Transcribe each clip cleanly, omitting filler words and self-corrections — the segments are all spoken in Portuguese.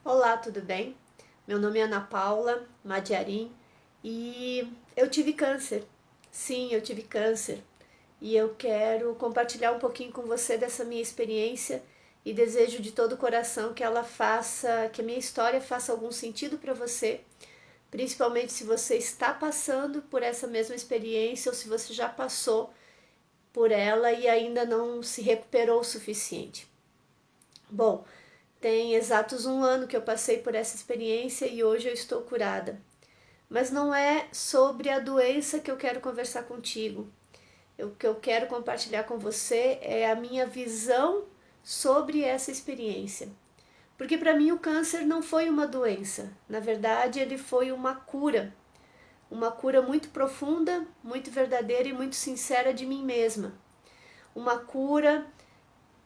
Olá, tudo bem? Meu nome é Ana Paula Madiarim e eu tive câncer. Sim, eu tive câncer e eu quero compartilhar um pouquinho com você dessa minha experiência e desejo de todo o coração que ela faça, que a minha história faça algum sentido para você, principalmente se você está passando por essa mesma experiência ou se você já passou por ela e ainda não se recuperou o suficiente. Bom, tem exatos um ano que eu passei por essa experiência e hoje eu estou curada. Mas não é sobre a doença que eu quero conversar contigo. O que eu quero compartilhar com você é a minha visão sobre essa experiência. Porque para mim o câncer não foi uma doença. Na verdade, ele foi uma cura. Uma cura muito profunda, muito verdadeira e muito sincera de mim mesma. Uma cura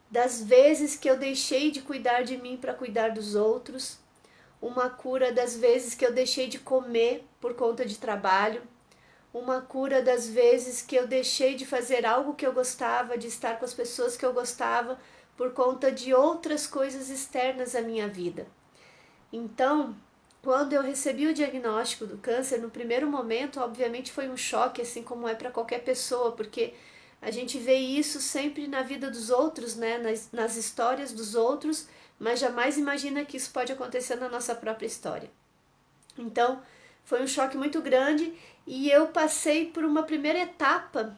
das vezes que eu deixei de cuidar de mim para cuidar dos outros, uma cura das vezes que eu deixei de comer por conta de trabalho, uma cura das vezes que eu deixei de fazer algo que eu gostava, de estar com as pessoas que eu gostava, por conta de outras coisas externas à minha vida. Então, quando eu recebi o diagnóstico do câncer, no primeiro momento, obviamente foi um choque, assim como é para qualquer pessoa, porque a gente vê isso sempre na vida dos outros, né? Nas histórias dos outros, mas jamais imagina que isso pode acontecer na nossa própria história. Então, foi um choque muito grande e eu passei por uma primeira etapa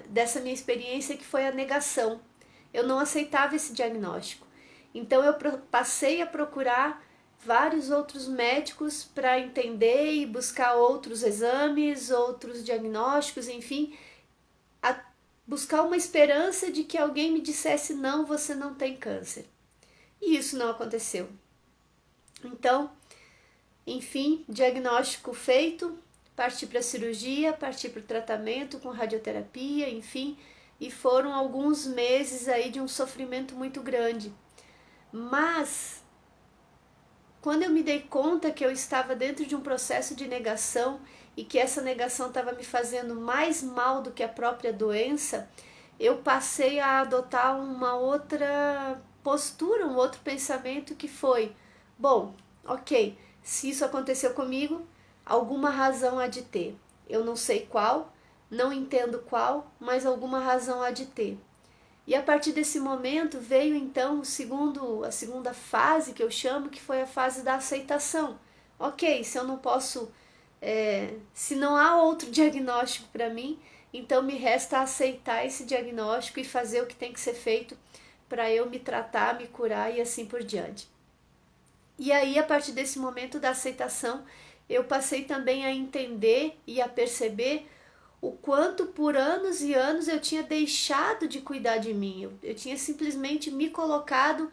dessa minha experiência que foi a negação. Eu não aceitava esse diagnóstico. Então, eu passei a procurar vários outros médicos para entender e buscar outros exames, outros diagnósticos, enfim, a buscar uma esperança de que alguém me dissesse não, você não tem câncer. E isso não aconteceu. Então, enfim, diagnóstico feito, parti para a cirurgia, parti para o tratamento com radioterapia, enfim, e foram alguns meses aí de um sofrimento muito grande. Mas quando eu me dei conta que eu estava dentro de um processo de negação e que essa negação estava me fazendo mais mal do que a própria doença, eu passei a adotar uma outra postura, um outro pensamento que foi: bom, ok, se isso aconteceu comigo, alguma razão há de ter. Eu não sei qual, não entendo qual, mas alguma razão há de ter. E a partir desse momento veio então a segunda fase que eu chamo, que foi a fase da aceitação. Ok, se eu não posso, se não há outro diagnóstico para mim, então me resta aceitar esse diagnóstico e fazer o que tem que ser feito para eu me tratar, me curar e assim por diante. E aí, a partir desse momento da aceitação, eu passei também a entender e a perceber o quanto por anos e anos eu tinha deixado de cuidar de mim. Eu tinha simplesmente me colocado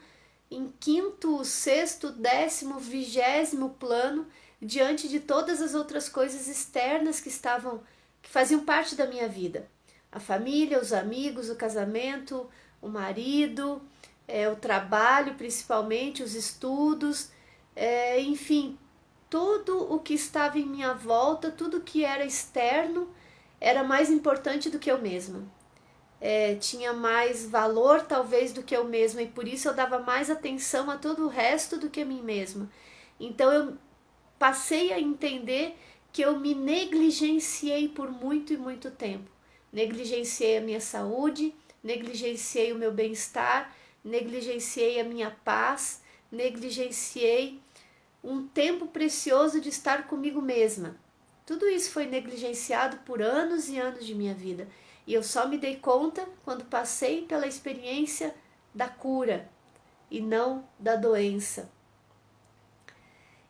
em quinto, sexto, décimo, vigésimo plano diante de todas as outras coisas externas que faziam parte da minha vida. A família, os amigos, o casamento, o marido, o trabalho principalmente, os estudos, enfim, tudo o que estava em minha volta, tudo que era externo, era mais importante do que eu mesma. Tinha mais valor talvez do que eu mesma e por isso eu dava mais atenção a todo o resto do que a mim mesma. Então eu passei a entender que eu me negligenciei por muito e muito tempo. Negligenciei a minha saúde, negligenciei o meu bem-estar, negligenciei a minha paz, negligenciei um tempo precioso de estar comigo mesma. Tudo isso foi negligenciado por anos e anos de minha vida. E eu só me dei conta quando passei pela experiência da cura e não da doença.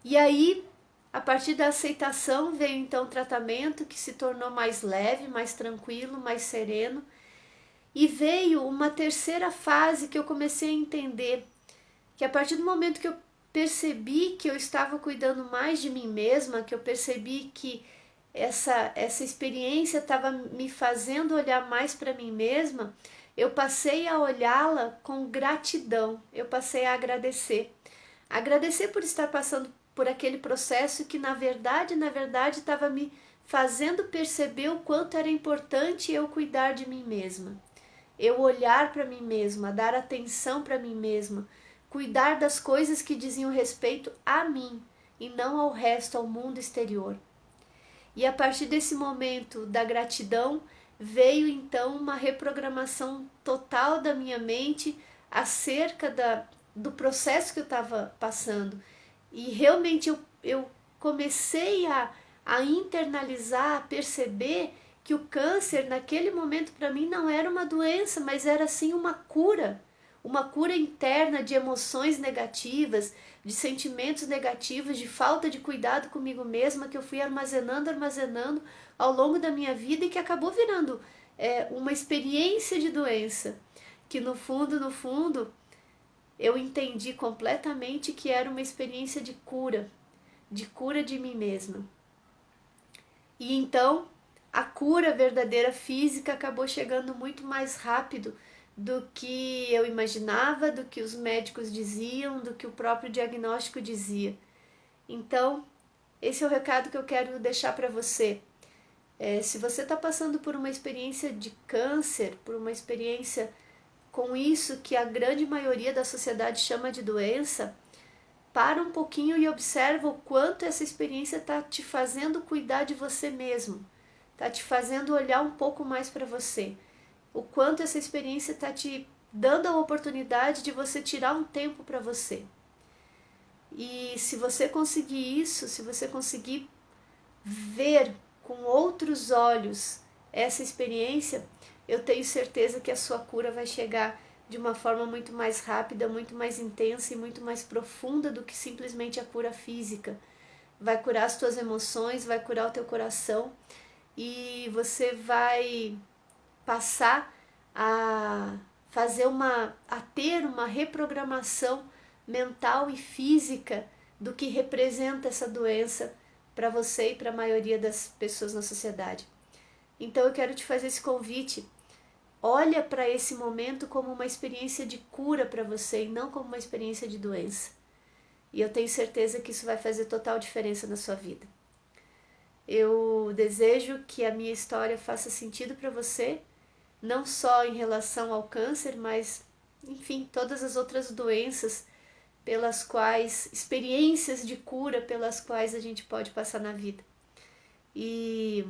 E aí, a partir da aceitação, veio então o tratamento que se tornou mais leve, mais tranquilo, mais sereno. E veio uma terceira fase que eu comecei a entender que a partir do momento que eu percebi que eu estava cuidando mais de mim mesma, que eu percebi que essa experiência estava me fazendo olhar mais para mim mesma, eu passei a olhá-la com gratidão, eu passei a agradecer. Agradecer por estar passando por aquele processo que na verdade estava me fazendo perceber o quanto era importante eu cuidar de mim mesma. Eu olhar para mim mesma, dar atenção para mim mesma, cuidar das coisas que diziam respeito a mim e não ao resto, ao mundo exterior. E a partir desse momento da gratidão, veio então uma reprogramação total da minha mente acerca do processo que eu estava passando. E realmente eu comecei a internalizar, a perceber que o câncer naquele momento para mim não era uma doença, mas era sim uma cura interna de emoções negativas, de sentimentos negativos, de falta de cuidado comigo mesma que eu fui armazenando ao longo da minha vida e que acabou virando uma experiência de doença, que no fundo, eu entendi completamente que era uma experiência de cura de mim mesma. E então, a cura verdadeira física acabou chegando muito mais rápido do que eu imaginava, do que os médicos diziam, do que o próprio diagnóstico dizia. Então, esse é o recado que eu quero deixar para você. Se você está passando por uma experiência de câncer, por uma experiência com isso que a grande maioria da sociedade chama de doença, para um pouquinho e observa o quanto essa experiência está te fazendo cuidar de você mesmo, está te fazendo olhar um pouco mais para você, o quanto essa experiência está te dando a oportunidade de você tirar um tempo para você. E se você conseguir isso, se você conseguir ver com outros olhos essa experiência, eu tenho certeza que a sua cura vai chegar de uma forma muito mais rápida, muito mais intensa e muito mais profunda do que simplesmente a cura física. Vai curar as tuas emoções, vai curar o teu coração e você vai passar a ter uma reprogramação mental e física do que representa essa doença para você e para a maioria das pessoas na sociedade. Então eu quero te fazer esse convite. Olha para esse momento como uma experiência de cura para você e não como uma experiência de doença. E eu tenho certeza que isso vai fazer total diferença na sua vida. Eu desejo que a minha história faça sentido para você, não só em relação ao câncer, mas, enfim, todas as outras doenças pelas quais, experiências de cura pelas quais a gente pode passar na vida. E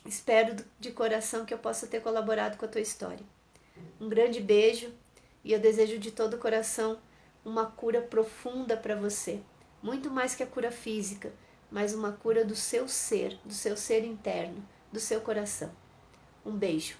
espero de coração que eu possa ter colaborado com a tua história. Um grande beijo e eu desejo de todo o coração uma cura profunda para você. Muito mais que a cura física, mas uma cura do seu ser interno, do seu coração. Um beijo.